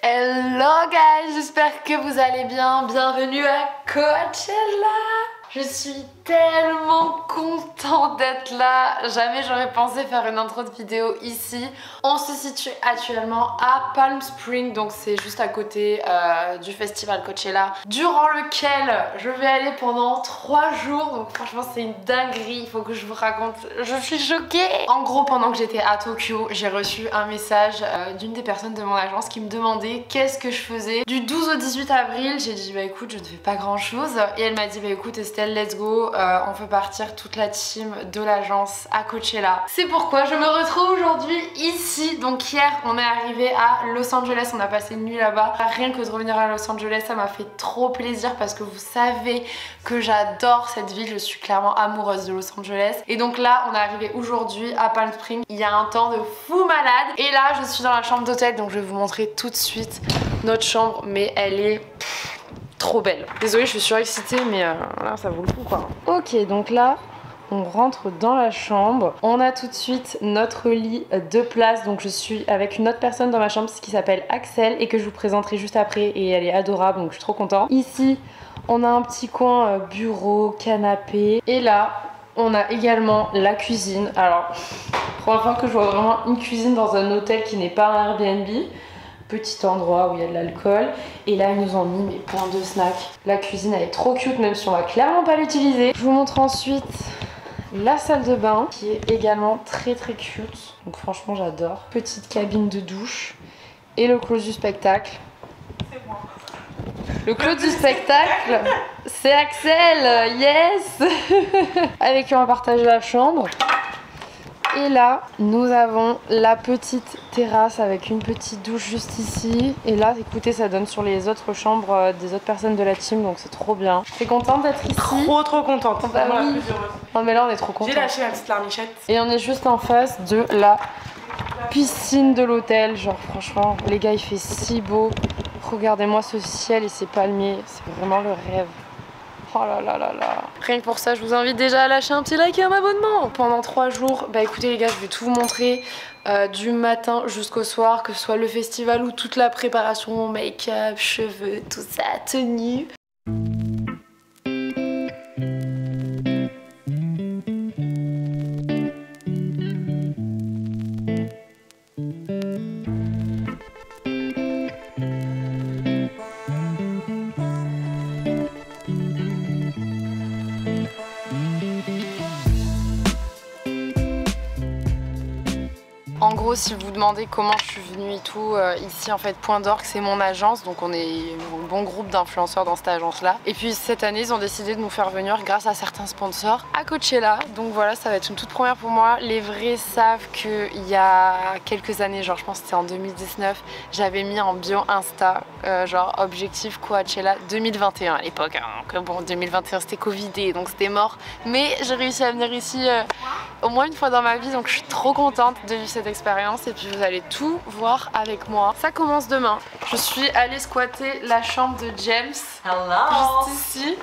Hello guys, j'espère que vous allez bien. Bienvenue à Coachella. Je suis tellement contente d'être là. Jamais j'aurais pensé faire une intro de vidéo ici. On se situe actuellement à Palm Springs, donc c'est juste à côté du festival Coachella, durant lequel je vais aller pendant 3 jours. Donc franchement c'est une dinguerie, il faut que je vous raconte. Je suis choquée. En gros, pendant que j'étais à Tokyo, j'ai reçu un message d'une des personnes de mon agence qui me demandait qu'est-ce que je faisais du 12 au 18 avril. J'ai dit bah écoute, je ne fais pas grand chose. Et elle m'a dit bah écoute Estelle, let's go, on peut partir toute la team de l'agence à Coachella. C'est pourquoi je me retrouve aujourd'hui ici. Donc hier on est arrivé à Los Angeles, on a passé une nuit là-bas. Rien que de revenir à Los Angeles, ça m'a fait trop plaisir parce que vous savez que j'adore cette ville, je suis clairement amoureuse de Los Angeles. Et donc là on est arrivé aujourd'hui à Palm Springs, il y a un temps de fou malade. Et là je suis dans la chambre d'hôtel, donc je vais vous montrer tout de suite notre chambre, mais elle est trop belle. Désolée, je suis surexcitée, mais là ça vaut le coup quoi. Ok, donc là on rentre dans la chambre. On a tout de suite notre lit 2 places. Donc je suis avec une autre personne dans ma chambre qui s'appelle Axel et que je vous présenterai juste après. Et elle est adorable, donc je suis trop contente. Ici on a un petit coin bureau, canapé. Et là on a également la cuisine. Alors première fois que je vois vraiment une cuisine dans un hôtel qui n'est pas un Airbnb. Petit endroit où il y a de l'alcool. Et là ils nous ont mis plein de snacks. La cuisine elle est trop cute, même si on va clairement pas l'utiliser. Je vous montre ensuite la salle de bain qui est également très cute. Donc franchement j'adore. Petite cabine de douche. Et le close du spectacle. C'est moi. Le close du spectacle, c'est Axel, yes. Avec qui on va partager la chambre. Et là, nous avons la petite terrasse avec une petite douche juste ici. Et là, écoutez, ça donne sur les autres chambres des autres personnes de la team, donc c'est trop bien. Je suis contente d'être ici. Trop contente. Bah Moi, oui. la plus heureuse. Non mais là, on est trop contente. J'ai lâché ma petite larmichette. Et on est juste en face de la piscine de l'hôtel. Genre franchement, les gars, il fait si beau. Regardez-moi ce ciel et ces palmiers. C'est vraiment le rêve. Oh là là là là. Rien que pour ça, je vous invite déjà à lâcher un petit like et un abonnement. Pendant 3 jours, bah écoutez les gars, je vais tout vous montrer du matin jusqu'au soir, que ce soit le festival ou toute la préparation, make-up, cheveux, tout ça, tenue. En gros, si vous vous demandez comment je suis venue et tout, ici en fait Point d'Orgue c'est mon agence, donc on est un bon groupe d'influenceurs dans cette agence là. Et puis cette année ils ont décidé de nous faire venir grâce à certains sponsors à Coachella. Donc voilà, ça va être une toute première pour moi. Les vrais savent qu'il y a quelques années, genre je pense que c'était en 2019, j'avais mis en bio Insta, genre objectif Coachella 2021 à l'époque. Hein. Donc bon, 2021 c'était Covidé donc c'était mort. Mais j'ai réussi à venir ici au moins une fois dans ma vie, donc je suis trop contente de vivre cette expérience et puis vous allez tout voir avec moi. Ça commence demain. Je suis allée squatter la chambre de James. Hello. Juste ici.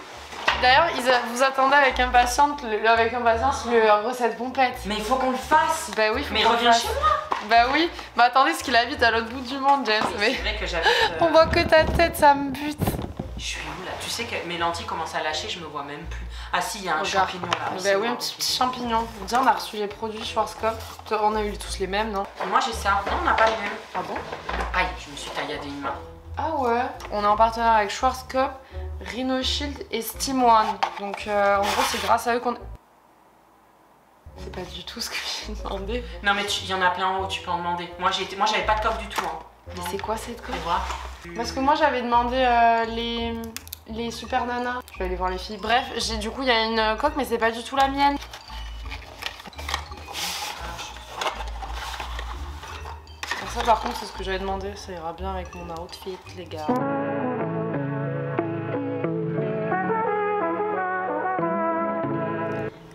D'ailleurs, ils vous attendaient avec impatience le recette pompette. Mais il faut qu'on le fasse. Bah oui, faut mais qu'on reviens fasse. chez moi. Bah oui. Bah attendez, ce qu'il habite à l'autre bout du monde, James. Mais C'est vrai que j'habite. on voit que ta tête, ça me bute. Je suis où là? Tu sais que mes lentilles commencent à lâcher, je me vois même plus. Ah si, il y a un Regarde. champignon là. Bah oui, un petit champignon. Tiens, on a reçu les produits Schwarzkopf. On a eu tous les mêmes, non? Moi j'ai ça. Non, on n'a pas les mêmes. Ah bon? Aïe, je me suis tailladé une main. Ah ouais. On est en partenariat avec Schwarzkopf, Rhino Shield et Steam One. Donc en gros c'est grâce à eux qu'on... C'est pas du tout ce que j'ai demandé. Non mais il y en a plein en haut, tu peux en demander. Moi j'avais pas de coque du tout. Hein. Mais c'est quoi cette coque? Tu vois? Parce que moi j'avais demandé les super nanas. Je vais aller voir les filles. Bref, du coup il y a une coque mais c'est pas du tout la mienne. Ça par contre c'est ce que j'avais demandé, ça ira bien avec mon outfit les gars.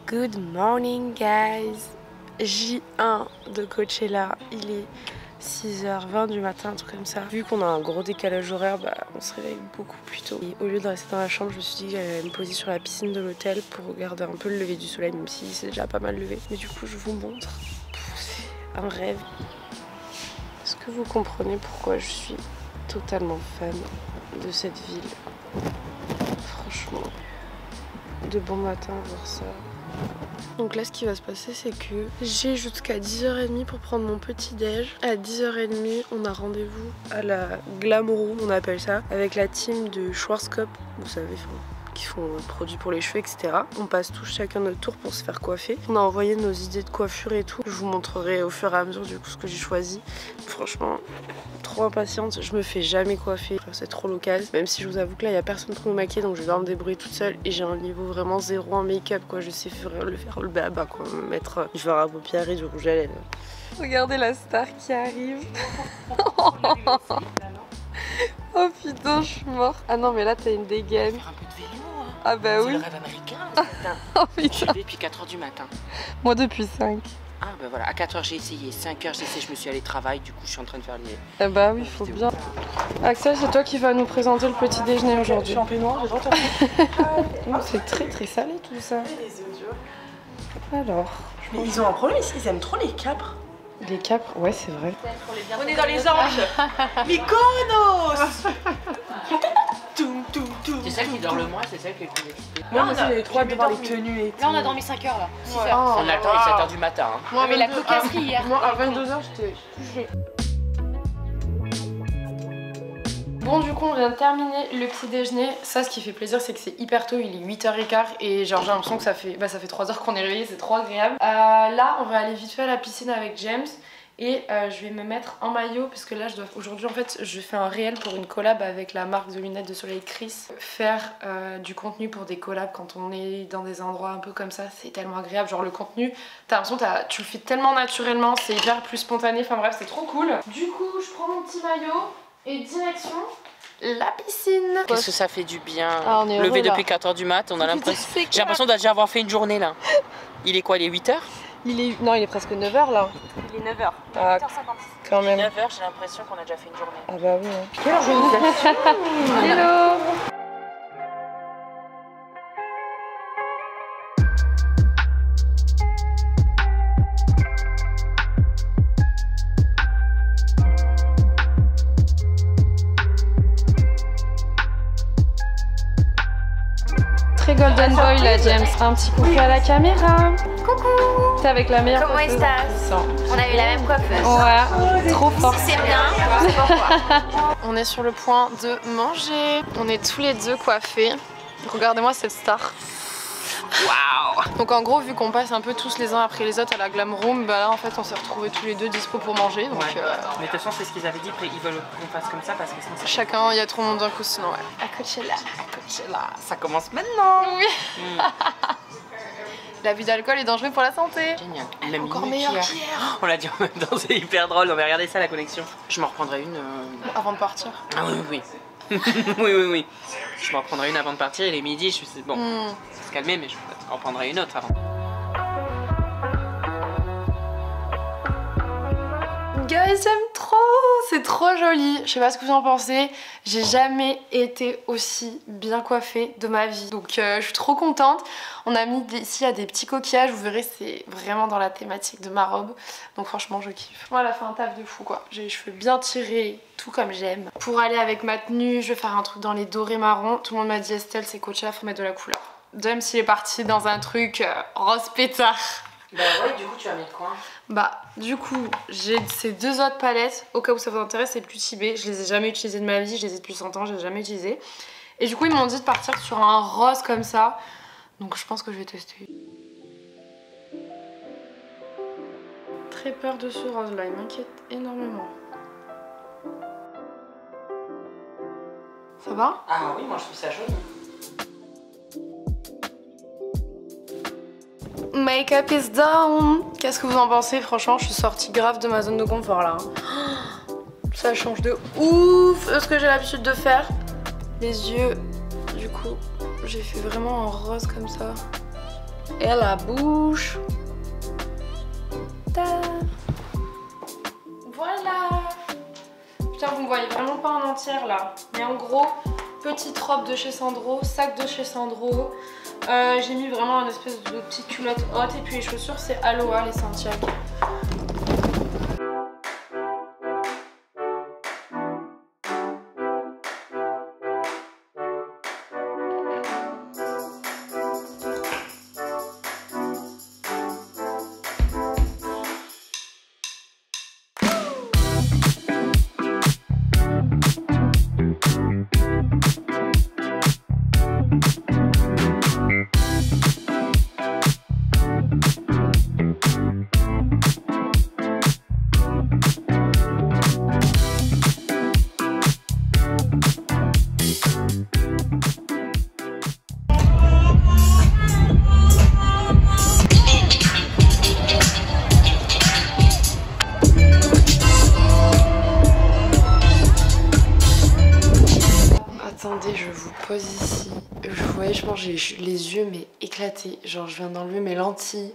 Good morning guys. J1 de Coachella, il est 6h20 du matin, un truc comme ça. Vu qu'on a un gros décalage horaire, bah, on se réveille beaucoup plus tôt. Et au lieu de rester dans la chambre, je me suis dit que j'allais me poser sur la piscine de l'hôtel pour regarder un peu le lever du soleil, même si c'est déjà pas mal levé. Mais du coup, je vous montre. C'est un rêve. Est-ce que vous comprenez pourquoi je suis totalement fan de cette ville. Franchement, de bon matin voir ça. Donc là ce qui va se passer c'est que j'ai jusqu'à 10h30 pour prendre mon petit déj. À 10h30 on a rendez-vous à la Glam Room, on appelle ça, avec la team de Schwarzkopf, vous savez, qui font produits pour les cheveux, etc. On passe tous chacun notre tour pour se faire coiffer. On a envoyé nos idées de coiffure et tout. Je vous montrerai au fur et à mesure du coup ce que j'ai choisi. Franchement, trop impatiente. Je me fais jamais coiffer, c'est trop l'occasion. Même si je vous avoue que là, il n'y a personne pour me maquiller, donc je vais devoir me débrouiller toute seule. Et j'ai un niveau vraiment zéro en make-up, quoi. Je sais faire le baba, quoi. Me mettre du fard à paupières et du rouge à lèvres. Regardez la star qui arrive. Oh putain, je suis morte. Ah non, mais là, t'as une dégaine. Faire un peu de vélo, hein. Ah bah oui. C'est le rêve américain. Oh putain. Je vais depuis 4 h du matin. Moi depuis 5. Ah bah voilà, à 4 h j'ai essayé, 5 h j'ai essayé, je me suis allée travail, du coup je suis en train de faire les... Ah bah oui, faut bien. Axel, c'est toi qui vas nous présenter le petit déjeuner aujourd'hui. Je suis en peignoir, j'ai droit à C'est très très salé tout ça. Alors, Mais ils ont un problème ici, ils aiment trop les capres. les capres, ouais c'est vrai. On est dans les anges. Mykonos. C'est celle qui dort le moins, c'est celle qui est plus excitée. Moi aussi j'ai trop hâte de voir les tenues et tout. Là on a dormi 5 heures là, 6 Ouais. heures. On attend les 7 h du matin. Hein. Moi, mais la cocasserie hier. Moi à 22h j'étais couchée. Bon du coup on vient de terminer le petit déjeuner. Ça ce qui fait plaisir c'est que c'est hyper tôt, il est 8h15 et genre j'ai l'impression que ça fait 3 heures qu'on est réveillé, c'est trop agréable. Là on va aller vite fait à la piscine avec James. Et je vais me mettre en maillot parce que là aujourd'hui en fait je fais un réel pour une collab avec la marque de lunettes de soleil Chris. Faire du contenu pour des collabs quand on est dans des endroits un peu comme ça, c'est tellement agréable. Genre le contenu, t'as l'impression tu le fais tellement naturellement, c'est hyper plus spontané, enfin bref c'est trop cool. Du coup je prends mon petit maillot et direction la piscine. Qu'est-ce que ça fait du bien. Ah, on est heureux, levé là. depuis 4 h du mat, on a l'impression... C'est J'ai l'impression déjà avoir fait une journée là. Il est quoi, il est 8 h? Non il est presque 9h là. Il est 9h. Ah, 8h56. quand même. 9 h, j'ai l'impression qu'on a déjà fait une journée. Ah bah oui. Hein. Quelle organisation. Hello. Très golden boy là James. Un petit coucou à la caméra. Coucou. T'es avec la meilleure Comment coiffeuse estás? en plus. On a eu la même coiffeuse. Ouais, trop fort. Si c'est bien, c'est pourquoi. On est sur le point de manger. On est tous les deux coiffés. Regardez-moi cette star. Waouh! Donc en gros, vu qu'on passe un peu tous les uns après les autres à la Glam Room, bah là en fait on s'est retrouvés tous les deux dispo pour manger. Donc Ouais. Mais de toute façon, c'est ce qu'ils avaient dit, après ils veulent qu'on fasse comme ça parce que sinon ça... chacun, il y a trop de monde d'un coup sinon ouais. À Coachella. Coachella, ça commence maintenant. Oui. L'abus d'alcool est dangereux pour la santé. Génial. Même Encore mieux meilleur qu'hier. qu'hier. On l'a dit en même temps, c'est hyper drôle. Non mais regardez ça la connexion. Je m'en reprendrai une. Avant de partir. Ah oui, oui, oui. oui. Je m'en reprendrai une avant de partir. Il est midi, je suis bon. Ça se calmer, mais je en prendrai une autre avant. Guys, j'aime trop, c'est trop joli. Je sais pas ce que vous en pensez. J'ai jamais été aussi bien coiffée de ma vie. Donc je suis trop contente. On a mis ici à des petits coquillages. Vous verrez, c'est vraiment dans la thématique de ma robe. Donc franchement, je kiffe. Moi, elle a fait un taf de fou quoi. J'ai les cheveux bien tirés, tout comme j'aime. Pour aller avec ma tenue, je vais faire un truc dans les dorés marrons. Tout le monde m'a dit Estelle, c'est Coachella, faut mettre de la couleur. James, il est parti dans un truc rose pétard. Bah ouais, du coup tu vas mettre quoi? Bah du coup j'ai ces deux autres palettes. Au cas où ça vous intéresse, c'est plus Tibet. Je les ai jamais utilisées de ma vie, je les ai depuis 100 ans, je les ai jamais utilisées. Et du coup ils m'ont dit de partir sur un rose comme ça. Donc je pense que je vais tester. Très peur de ce rose là, il m'inquiète énormément. Ça va? Ah oui, moi je trouve ça joli. Make-up is done. Qu'est-ce que vous en pensez? Franchement, je suis sortie grave de ma zone de confort là. Ça change de ouf de ce que j'ai l'habitude de faire. Les yeux, du coup, j'ai fait vraiment en rose comme ça. Et la bouche. Ta. Voilà. Putain, vous me voyez vraiment pas en entière là. Mais en gros, petite robe de chez Sandro, sac de chez Sandro. J'ai mis vraiment une espèce de petite culotte haute et puis les chaussures c'est Aloha, les Santiago. Regardez, je vous pose ici. Vous voyez, je pense j'ai les yeux mais éclatés. Genre je viens d'enlever mes lentilles.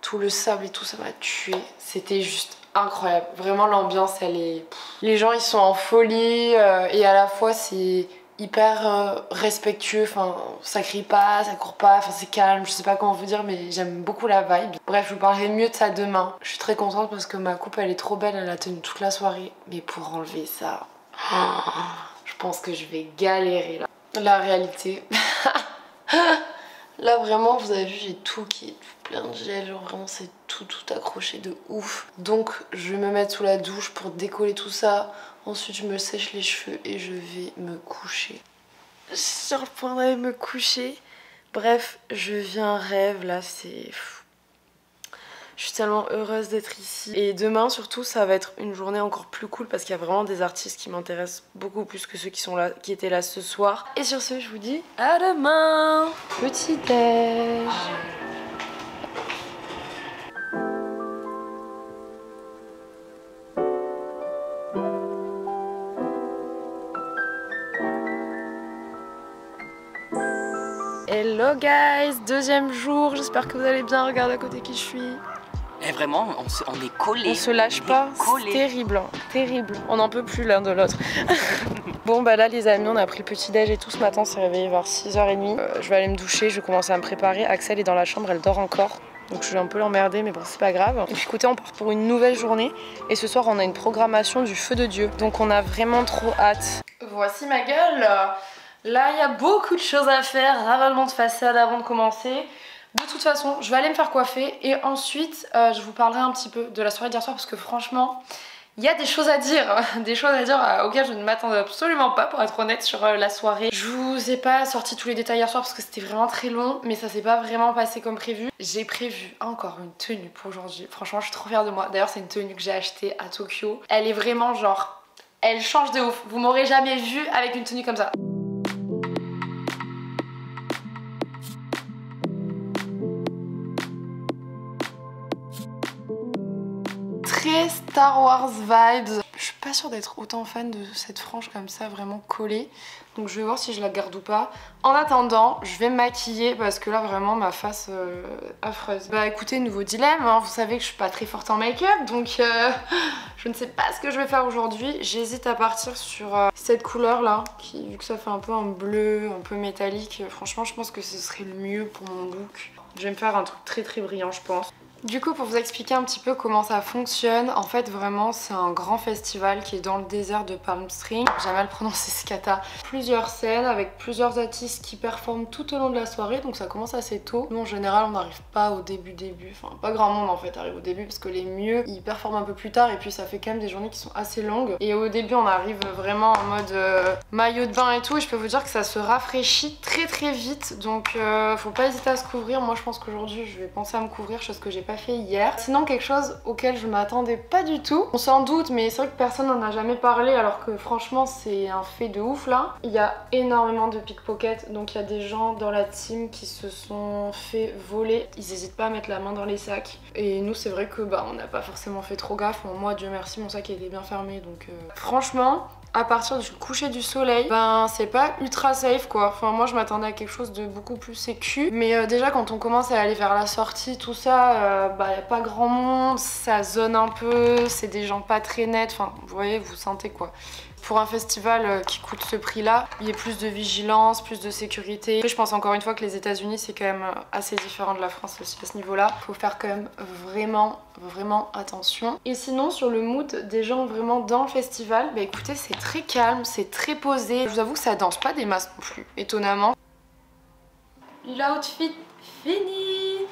Tout le sable et tout, ça m'a tué. C'était juste incroyable. Vraiment l'ambiance, elle est... Les gens ils sont en folie et à la fois c'est hyper respectueux. Enfin, ça crie pas, ça court pas, enfin c'est calme. Je sais pas comment vous dire mais j'aime beaucoup la vibe. Bref, je vous parlerai mieux de ça demain. Je suis très contente parce que ma coupe elle est trop belle. Elle a tenu toute la soirée. Mais pour enlever ça... Je pense que je vais galérer là. La réalité. Là vraiment vous avez vu j'ai tout qui est plein de gel. Genre vraiment c'est tout accroché de ouf. Donc je vais me mettre sous la douche pour décoller tout ça. Ensuite je me sèche les cheveux et je vais me coucher. Je suis sur le point d'aller me coucher. Bref, je vis un rêve là, c'est... Je suis tellement heureuse d'être ici. Et demain surtout ça va être une journée encore plus cool parce qu'il y a vraiment des artistes qui m'intéressent beaucoup plus que ceux qui sont là, qui étaient là ce soir. Et sur ce je vous dis à demain. Petit déj. Hello guys, deuxième jour, j'espère que vous allez bien. Regardez à côté qui je suis. Et vraiment, on est collés. On se lâche pas, c'est terrible, hein, terrible. On n'en peut plus l'un de l'autre. Bon bah là les amis, on a pris le petit déj et tout. Ce matin on s'est réveillé vers 6h30. Je vais aller me doucher, je vais commencer à me préparer. Axel est dans la chambre, elle dort encore. Donc je vais un peu l'emmerder mais bon c'est pas grave. Et puis écoutez, on part pour une nouvelle journée. Et ce soir on a une programmation du Feu de Dieu. Donc on a vraiment trop hâte. Voici ma gueule. Là il y a beaucoup de choses à faire. Ravalement de façade avant de commencer. De toute façon, je vais aller me faire coiffer et ensuite je vous parlerai un petit peu de la soirée d'hier soir parce que franchement, il y a des choses à dire, auxquelles je ne m'attendais absolument pas pour être honnête sur la soirée. Je vous ai pas sorti tous les détails hier soir parce que c'était vraiment très long, mais ça s'est pas vraiment passé comme prévu. J'ai prévu encore une tenue pour aujourd'hui. Franchement, je suis trop fière de moi. D'ailleurs, c'est une tenue que j'ai achetée à Tokyo. Elle est vraiment genre, elle change de ouf. Vous m'aurez jamais vue avec une tenue comme ça. Très Star Wars vibes. Je suis pas sûre d'être autant fan de cette frange comme ça, vraiment collée. Donc je vais voir si je la garde ou pas. En attendant, je vais me maquiller parce que là vraiment ma face affreuse. Bah écoutez, nouveau dilemme, hein. Vous savez que je suis pas très forte en make-up, donc je ne sais pas ce que je vais faire aujourd'hui. J'hésite à partir sur cette couleur là, qui vu que ça fait un peu un bleu, un peu métallique, franchement je pense que ce serait le mieux pour mon look. Je vais me faire un truc très brillant je pense. Du coup, pour vous expliquer un petit peu comment ça fonctionne, en fait vraiment c'est un grand festival qui est dans le désert de Palm Springs. J'ai mal prononcé ce kata. Plusieurs scènes avec plusieurs artistes qui performent tout au long de la soirée, donc ça commence assez tôt. Nous en général on n'arrive pas au début, enfin pas grand monde en fait arrive au début parce que les mieux ils performent un peu plus tard et puis ça fait quand même des journées qui sont assez longues. Et au début on arrive vraiment en mode maillot de bain et tout et je peux vous dire que ça se rafraîchit très vite, donc faut pas hésiter à se couvrir. Moi je pense qu'aujourd'hui je vais penser à me couvrir, chose que j'ai pas fait hier. Sinon quelque chose auquel je m'attendais pas du tout, on s'en doute mais c'est vrai que personne n'en a jamais parlé alors que franchement c'est un fait de ouf là. Il y a énormément de pickpockets, donc il y a des gens dans la team qui se sont fait voler. Ils n'hésitent pas à mettre la main dans les sacs et nous c'est vrai que bah on n'a pas forcément fait trop gaffe. Bon, moi Dieu merci mon sac était bien fermé donc franchement à partir du coucher du soleil, ben c'est pas ultra safe quoi. Enfin moi je m'attendais à quelque chose de beaucoup plus sécu. Mais déjà quand on commence à aller vers la sortie, tout ça, bah y a pas grand monde, ça zone un peu, c'est des gens pas très nets, enfin vous voyez, vous sentez quoi. Pour un festival qui coûte ce prix-là, il y a plus de vigilance, plus de sécurité. Après, je pense encore une fois que les États-Unis c'est quand même assez différent de la France aussi à ce niveau-là. Faut faire quand même vraiment attention. Et sinon sur le mood des gens vraiment dans le festival, bah écoutez c'est très calme, c'est très posé. Je vous avoue que ça danse pas des masses non plus, étonnamment. L'outfit fini.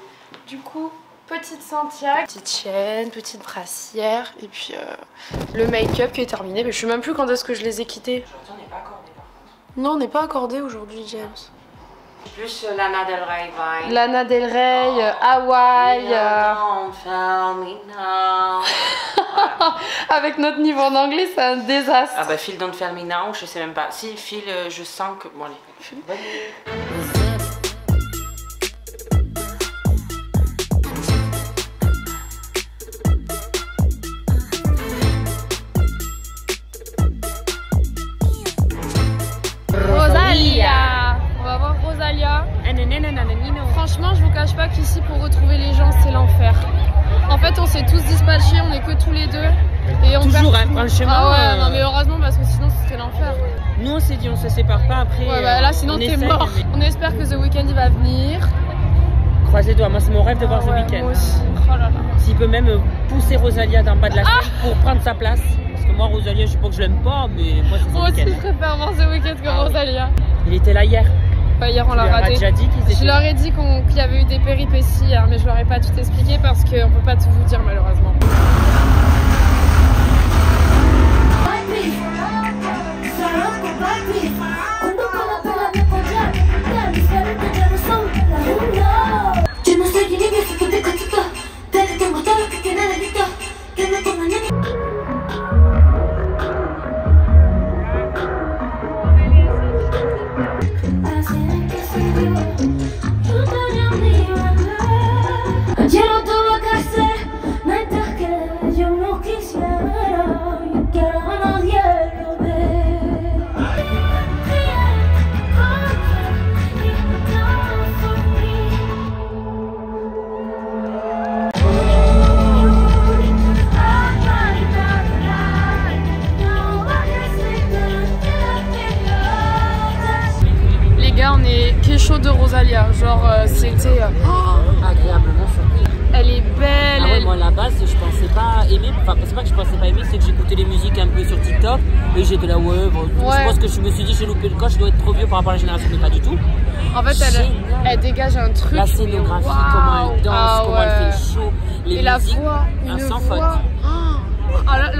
Du coup petite Santiago, petite chaîne, petite brassière et puis le make-up qui est terminé. Mais je sais même plus quand est-ce que je les ai quittés. Aujourd'hui, on n'est pas accordé par contre. Non, on n'est pas accordé aujourd'hui, James. Plus Lana Del Rey vibe. Lana Del Rey, Hawaï. Don't tell me now. Avec notre niveau en anglais, c'est un désastre. Ah bah Phil Don't Tell Me Now, je sais même pas. Si Phil, je sens que... Bon allez. je vous cache pas qu'ici pour retrouver les gens c'est l'enfer. En fait on s'est tous dispatchés, on est que tous les deux. Et on Toujours, perd... franchement. Ah ouais, non mais heureusement parce que sinon c'était l'enfer. Nous on s'est dit on se sépare pas après. Ouais bah là sinon t'es mort. Mais... On espère que The Weeknd il va venir. Croisez les doigts, moi c'est mon rêve de voir The Weeknd. Moi aussi. Oh là là. S'il peut même pousser Rosalia d'en bas de la scène pour prendre sa place. Parce que moi Rosalia je sais pas que je l'aime pas mais moi c'est The Weeknd. Moi aussi je préfère voir The Weeknd que Rosalia. Il était là hier. Bah, hier on l'a raté. Déjà dit je leur ai dit qu'il y avait eu des péripéties hier, mais je leur ai pas tout expliqué parce qu'on peut pas tout vous dire malheureusement. On est chaud de Rosalia, genre c'était agréablement surpris. Elle est belle. Ah ouais, moi à la base je pensais pas aimer, enfin c'est pas que je pensais pas aimer, c'est que j'écoutais les musiques un peu sur TikTok et j'étais là ouais, bon, je pense que je me suis dit j'ai loupé le coche, je dois être trop vieux par rapport à la génération, mais pas du tout. En fait elle dégage un truc. La scénographie, comment elle danse, comment elle fait le show, les et musiques, la voix, sans faute.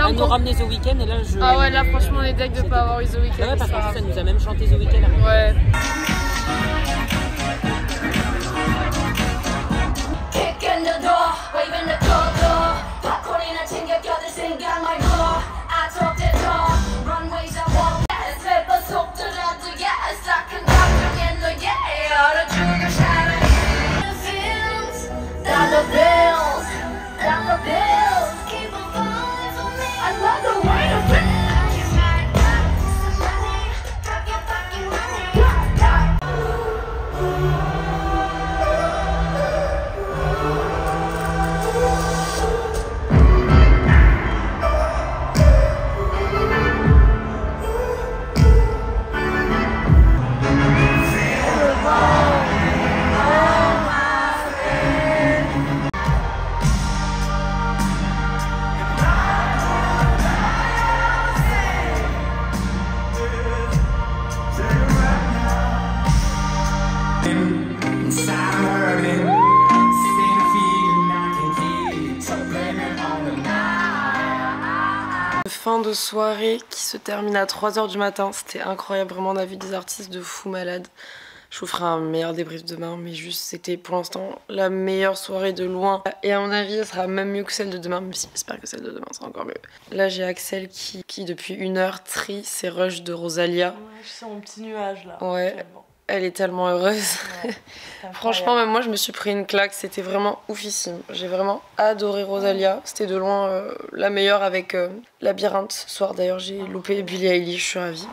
Elle nous ramenait The Weeknd et là je... Ah ouais là franchement les decks de pas avoir eu The Weeknd. Ouais parce que ça nous a même chanté The Weeknd avant. Ouais. Fin de soirée qui se termine à 3 h du matin, c'était incroyable, vraiment on a vu des artistes de fou malades. Je vous ferai un meilleur débrief demain, mais juste c'était pour l'instant la meilleure soirée de loin. Et à mon avis elle sera même mieux que celle de demain, même si j'espère que celle de demain sera encore mieux. Là j'ai Axel qui depuis 1 heure trie ses rushs de Rosalia. Ouais, je sens mon petit nuage là. Ouais. Actuellement. Elle est tellement heureuse. Ouais, franchement, même moi, je me suis pris une claque. C'était vraiment oufissime. J'ai vraiment adoré Rosalia. C'était de loin la meilleure avec Labyrinthe. Ce soir, d'ailleurs, j'ai loupé Billie Eilish. Je suis ravie.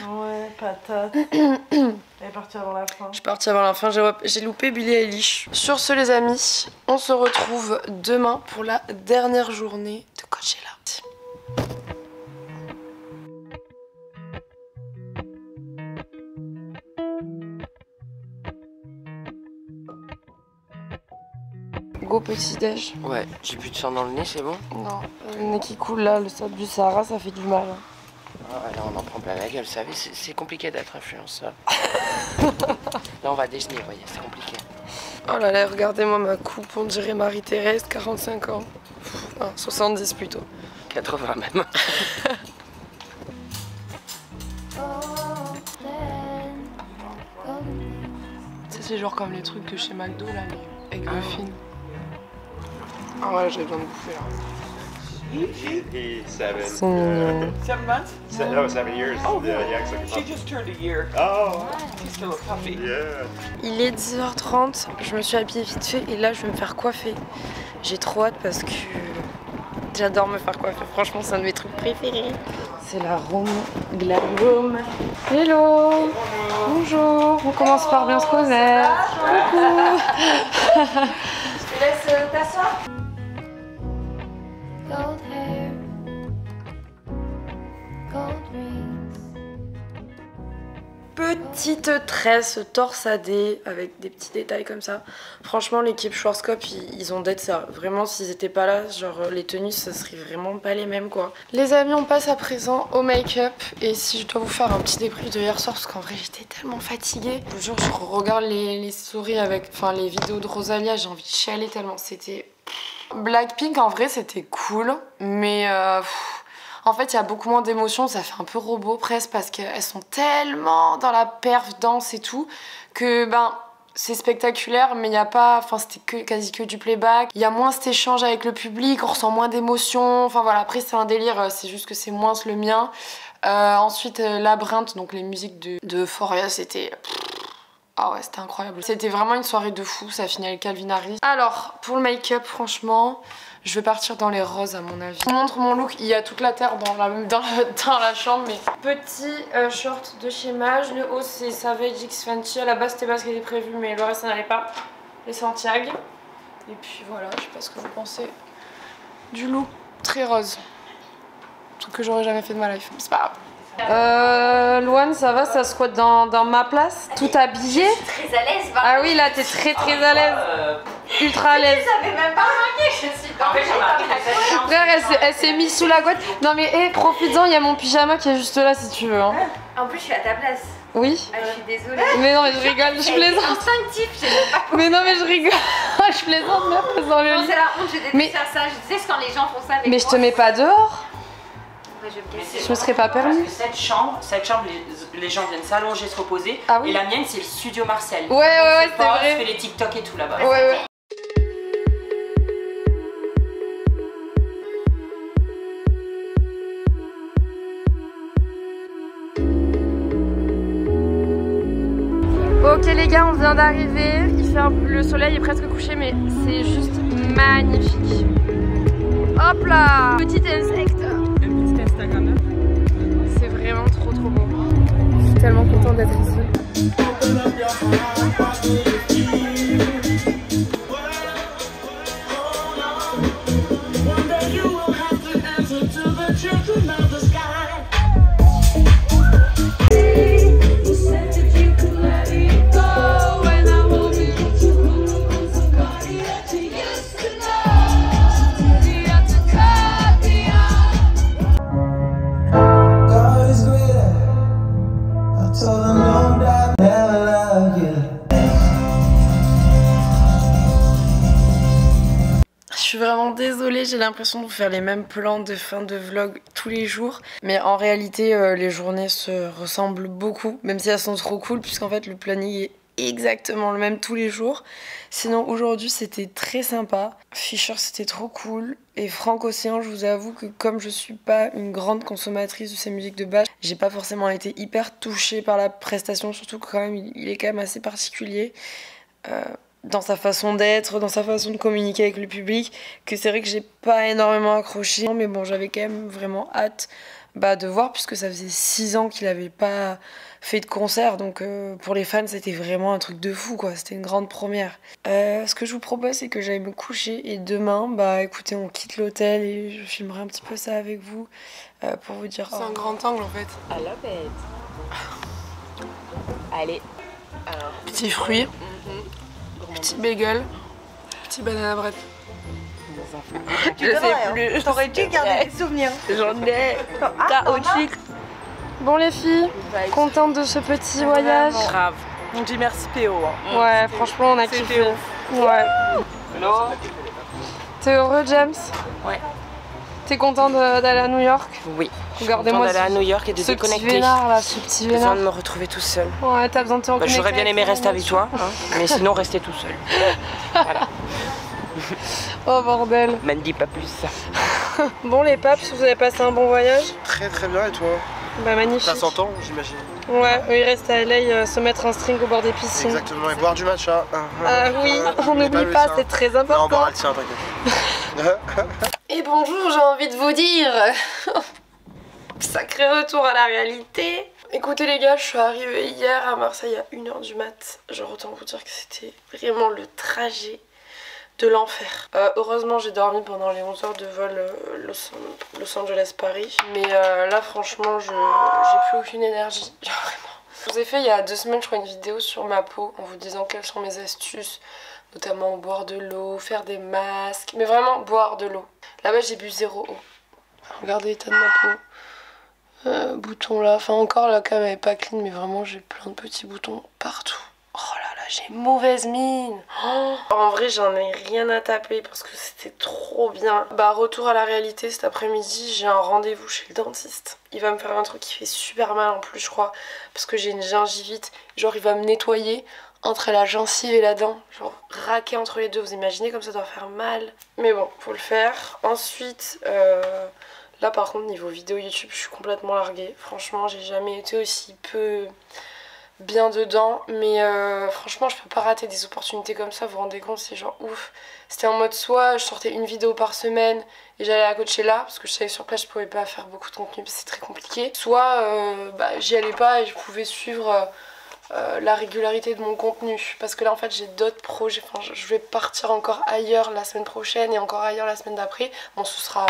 Ouais, patate. Elle est partie avant la fin. Je suis partie avant la fin. J'ai loupé Billie Eilish. Sur ce, les amis, on se retrouve demain pour la dernière journée de Coachella. Go petit-déj. Ouais, j'ai plus de sang dans le nez, c'est bon? Non, le nez qui coule là, le sable du Sahara, ça fait du mal. Ah, là on en prend plein la gueule, vous savez, c'est compliqué d'être influenceur. Là on va déjeuner, vous voyez, c'est compliqué. Oh là là, regardez-moi ma coupe, on dirait Marie-Thérèse, 45 ans. Non, 70 plutôt. 80 même. C'est genre comme les trucs de chez McDo là, les egg muffins. Ah ouais, j'ai besoin de bouffer là. He's 7. C'est mignon. 7 months? No, 7 years. Oh, Yeah, really? yeah, it's like a She puppy. just turned a year. Oh, She's still a puppy. yeah. Il est 10h30, je me suis habillée vite fait et là je vais me faire coiffer. J'ai trop hâte parce que j'adore me faire coiffer, franchement c'est un de mes trucs préférés. C'est la room Glam Room. Hello. Bonjour. On commence par bien se connaître. Coucou. Je te laisse t'asseoir. Gold hair, gold rings. Petite tresse torsadée avec des petits détails comme ça. Franchement, l'équipe Schwarzkopf, ils ont d'être ça. Vraiment, s'ils étaient pas là, genre les tenues, ça serait vraiment pas les mêmes quoi. Les amis, on passe à présent au make-up. Et si je dois vous faire un petit débrief de hier soir, parce qu'en vrai, j'étais tellement fatiguée. Je vous jure, je regarde les stories avec, enfin, les vidéos de Rosalia, j'ai envie de chialer tellement c'était. Blackpink, en vrai, c'était cool, mais. En fait, il y a beaucoup moins d'émotions, ça fait un peu robot presque parce qu'elles sont tellement dans la perf, danse et tout, que ben c'est spectaculaire, mais il n'y a pas, enfin c'était quasi que du playback. Il y a moins cet échange avec le public, on ressent moins d'émotions, enfin voilà, après c'est un délire, c'est juste que c'est moins le mien. Ensuite, Labyrinthe, donc les musiques de Euphoria, c'était... Ah ouais, c'était incroyable. C'était vraiment une soirée de fou, ça finit avec Calvin Harris. Alors, pour le make-up, franchement... Je vais partir dans les roses à mon avis. Je vous montre mon look, il y a toute la terre dans la chambre. Mais petit short de chez Mage, le haut c'est Savage X Fenty. À la base c'était pas ce qui était prévu mais le reste ça n'allait pas. Les Santiago. Et puis voilà, je sais pas ce que vous pensez du look très rose. Truc que j'aurais jamais fait de ma life, c'est pas grave. Louane, ça va, ça squatte dans ma place, tout habillé. Je suis très à l'aise. Ah oui, là t'es très à l'aise. Ultra à l'aise. Vous avez même pas remarqué, je suis dans le Frère, elle s'est mise sous la couette. Non mais hé, profites-en, il y a mon pyjama qui est juste là si tu veux. Hein. En plus, je suis à ta place. Oui. Ah, je suis désolée. Mais non mais je rigole, je plaisante. Instinctif, je sais même pas. Mais non mais je rigole, je plaisante, mais dans le Non, lit. c'est la honte, je déteste Mais- faire ça. Je déteste quand les gens font ça avec Mais moi. je te mets pas dehors. Ouais, je vais me casser. C'est Je me serais pas permis. Parce que cette chambre les gens viennent s'allonger, se reposer. Ah oui. Et la mienne, c'est le studio Martial. Ouais, c'est Je vrai. fais les TikTok et tout là-bas. Ouais. Ok les gars, on vient d'arriver. Le soleil est presque couché, mais c'est juste magnifique. Hop là, petit insecte. Un petit Instagram. C'est vraiment trop beau. Je suis tellement contente d'être ici. Je suis vraiment désolée, j'ai l'impression de vous faire les mêmes plans de fin de vlog tous les jours. Mais en réalité, les journées se ressemblent beaucoup, même si elles sont trop cool, puisqu'en fait le planning est exactement le même tous les jours. Sinon aujourd'hui c'était très sympa. Fisher c'était trop cool. Et Franck Océan, je vous avoue que comme je suis pas une grande consommatrice de ses musiques de base, j'ai pas forcément été hyper touchée par la prestation, surtout que quand même il est quand même assez particulier. Dans sa façon d'être, dans sa façon de communiquer avec le public, que c'est vrai que j'ai pas énormément accroché. Mais bon, j'avais quand même vraiment hâte de voir, puisque ça faisait 6 ans qu'il avait pas fait de concert. Donc pour les fans, c'était vraiment un truc de fou, quoi. C'était une grande première. Ce que je vous propose, c'est que j'aille me coucher. Et demain, écoutez, on quitte l'hôtel et je filmerai un petit peu ça avec vous pour vous dire. C'est un grand angle, en fait. I love it. Allez. Alors. Petit fruit. Petit bagel, petit banana bread. Tu sais plus. T'aurais dû garder des souvenirs. J'en ai. Chaotique. Bon les filles, contente de ce petit voyage. Grave. On dit merci PO. Hein. Ouais, franchement on a kiffé. C'était ouf. Ouais. Hello. T'es heureux James? Ouais. T'es content d'aller à New York? Oui. Regardez-moi d'aller à New York et de ce petit déconnecter. vénard là, ce petit J'ai besoin vénard. de me retrouver tout seul. Ouais, t'as besoin de te reconnecter. J'aurais bien aimé rester avec toi, hein, mais sinon rester tout seul. Voilà. Oh bordel. M'en dis pas plus. Bon les paps, vous avez passé un bon voyage? Très bien, et toi? Magnifique. Ça s'entend, j'imagine. Ouais, il reste à LA se mettre un string au bord des piscines. Exactement, et boire du matcha. Ah oui, on n'oublie pas, c'est très important. Non, on boira le tien, t'inquiète. Et bonjour, j'ai envie de vous dire. Sacré retour à la réalité. Écoutez les gars, je suis arrivée hier à Marseille à 1h du mat. Genre autant vous dire que c'était vraiment le trajet de l'enfer. Heureusement j'ai dormi pendant les 11 heures de vol Los Angeles-Paris. Mais là franchement j'ai plus aucune énergie. Genre vraiment. Je vous ai fait il y a 2 semaines je crois une vidéo sur ma peau en vous disant quelles sont mes astuces. Notamment boire de l'eau, faire des masques. Mais vraiment boire de l'eau. Là-bas j'ai bu 0 eau. Regardez l'état de ma peau. Boutons là. Enfin encore la cam elle est pas clean mais vraiment j'ai plein de petits boutons partout. Oh là là, j'ai mauvaise mine. Oh. En vrai, j'en ai rien à taper parce que c'était trop bien. Bah, retour à la réalité, cet après-midi, j'ai un rendez-vous chez le dentiste. Il va me faire un truc qui fait super mal en plus, je crois, parce que j'ai une gingivite. Genre, il va me nettoyer entre la gencive et la dent. Genre, raquer entre les deux. Vous imaginez comme ça doit faire mal. Mais bon, faut le faire. Ensuite, là par contre, niveau vidéo YouTube, je suis complètement larguée. Franchement, j'ai jamais été aussi peu bien dedans, mais franchement je peux pas rater des opportunités comme ça, vous vous rendez compte, c'est genre ouf. C'était en mode soit je sortais une vidéo par semaine et j'allais à Coachella parce que je savais que sur place je pouvais pas faire beaucoup de contenu parce que c'est très compliqué, soit bah, j'y allais pas et je pouvais suivre la régularité de mon contenu parce que là en fait j'ai d'autres projets, enfin je vais partir encore ailleurs la semaine prochaine et encore ailleurs la semaine d'après. Bon, ce sera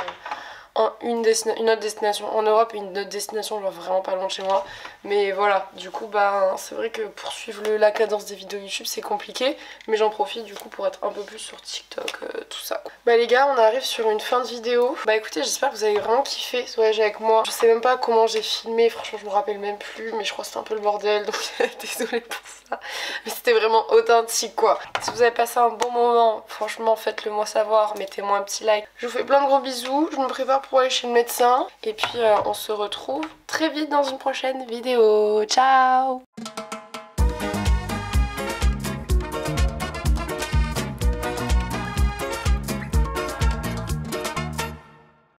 une autre destination en Europe et une autre destination genre vraiment pas loin de chez moi, mais voilà, du coup bah c'est vrai que pour suivre la cadence des vidéos YouTube c'est compliqué, mais j'en profite du coup pour être un peu plus sur TikTok, tout ça. Bah les gars, on arrive sur une fin de vidéo. Bah écoutez, j'espère que vous avez vraiment kiffé ce voyage avec moi. Je sais même pas comment j'ai filmé, franchement je me rappelle même plus, mais je crois que c'était un peu le bordel, donc désolée pour ça, mais c'était vraiment authentique quoi. Si vous avez passé un bon moment, franchement faites-le moi savoir, mettez-moi un petit like. Je vous fais plein de gros bisous, je me prépare pour aller chez le médecin et puis on se retrouve très vite dans une prochaine vidéo. Ciao!